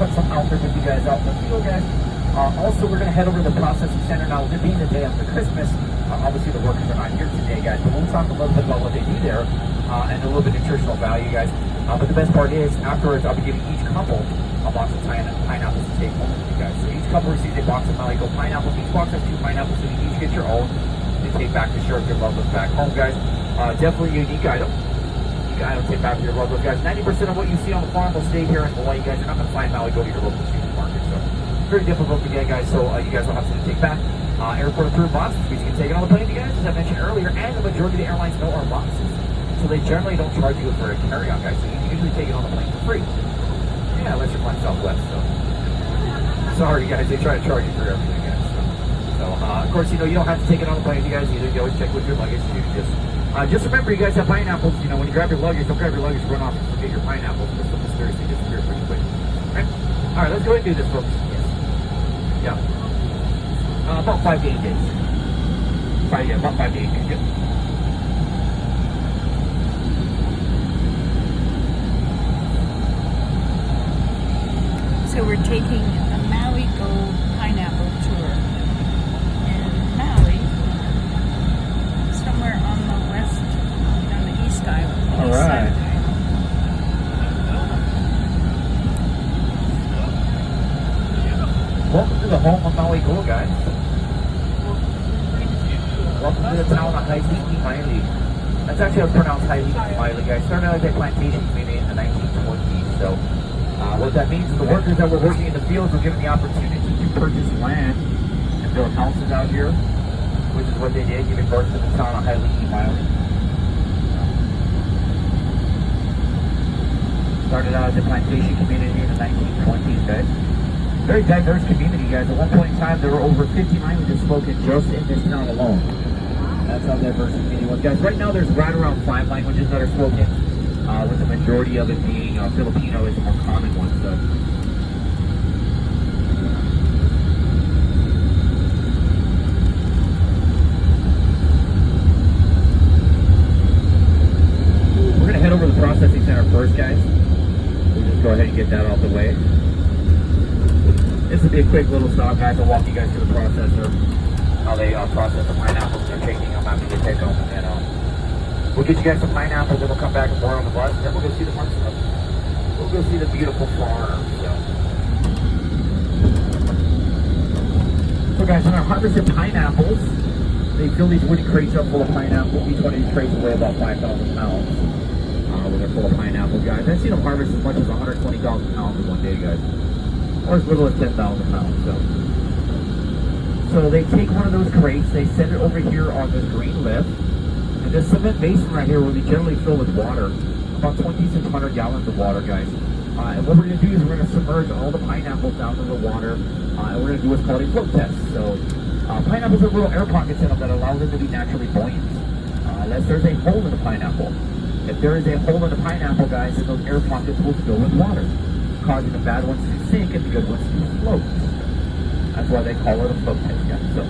cut some out there with you guys out in the field, guys. Also, we're going to head over to the processing center now. With it being the day after Christmas, obviously the workers are not here today, guys. But we'll talk a little bit about what they do there and a little bit of nutritional value, guys. But the best part is, afterwards, I'll be giving each couple a box of pineapples to take home with you guys. So each couple receives a box of Maligo pineapples. Each box has 2 pineapples, so you each get your own to take back to share with your loved ones back home, guys. Definitely a unique item. I don't take back to your loved ones, guys. 90% of what you see on the farm will stay here in Hawaii, guys. You're not going to find Maligo to your local supermarket, so very difficult to get, guys. So you guys will have something to take back. Airport approved boxes, which you can take it on the plane, you guys, as I mentioned earlier, and the majority of the airlines know our boxes, so they generally don't charge you for a carry-on, guys. So you can usually take it on the plane for free. Yeah, unless you're flying Southwest. So sorry, guys, they try to charge you for everything, guys. So of course, you don't have to take it on the plane, you guys. Either you always check with your luggage. You just remember, you guys have pineapples. When you grab your luggage, don't grab your luggage, run off and forget your pineapples, because they'll mysteriously disappear pretty quick. Okay? All right, let's go ahead and do this, folks. Yes. Yeah. About 5 to 8 days. About 5 to 8 days. Good. So we're taking a Maligo pineapple tour in Maui, somewhere on the East Island. All right. Welcome to the home of Maligo, guys. Welcome to the town of Hailiki Maile. That's actually how it's pronounced, Hailiki Maile, guys. Started out as a plantation community in the 1920s. So what that means is the workers that were working in the fields were given the opportunity to purchase land and build houses out here, which is what they did, giving birth to the town of Hailiki Maile. Started out as a plantation community in the 1920s, guys. Very diverse community, guys. At one point in time, there were over 50 languages spoken just in this town alone. That's how diverse the community was, guys. Right now, there's right around 5 languages that are spoken, with the majority of it being Filipino is the more common one. So, we're gonna head over to the processing center first, guys. We'll just go ahead and get that out the way. This will be a quick little stop, guys. I'll walk you guys through the processor, how they process the pineapples. They're taking them after they take them, and we'll get you guys some pineapples, then we'll come back and more on the bus, then we'll go see the farm stuff. We'll go see the beautiful farm. So guys, when I harvested pineapples, they fill these wooden crates up full of pineapples. Each one of these crates will weigh about 5,000 pounds when they're full of pineapples, guys. I've seen them harvest as much as 120,000 pounds in one day, guys. Or as little as 10,000 pounds. So they take one of those crates, they set it over here on this green lift, and this cement basin right here will be generally filled with water, about 2,600 gallons of water, guys. And what we're going to do is we're going to submerge all the pineapples down to the water, and we're going to do what's called a float test. So pineapples have little air pockets in them that allow them to be naturally buoyant, unless there's a hole in the pineapple. If there is a hole in the pineapple, guys, then those air pockets will fill with water, causing the bad ones to sink and the good ones to float. That's why they call it a float test, guys. So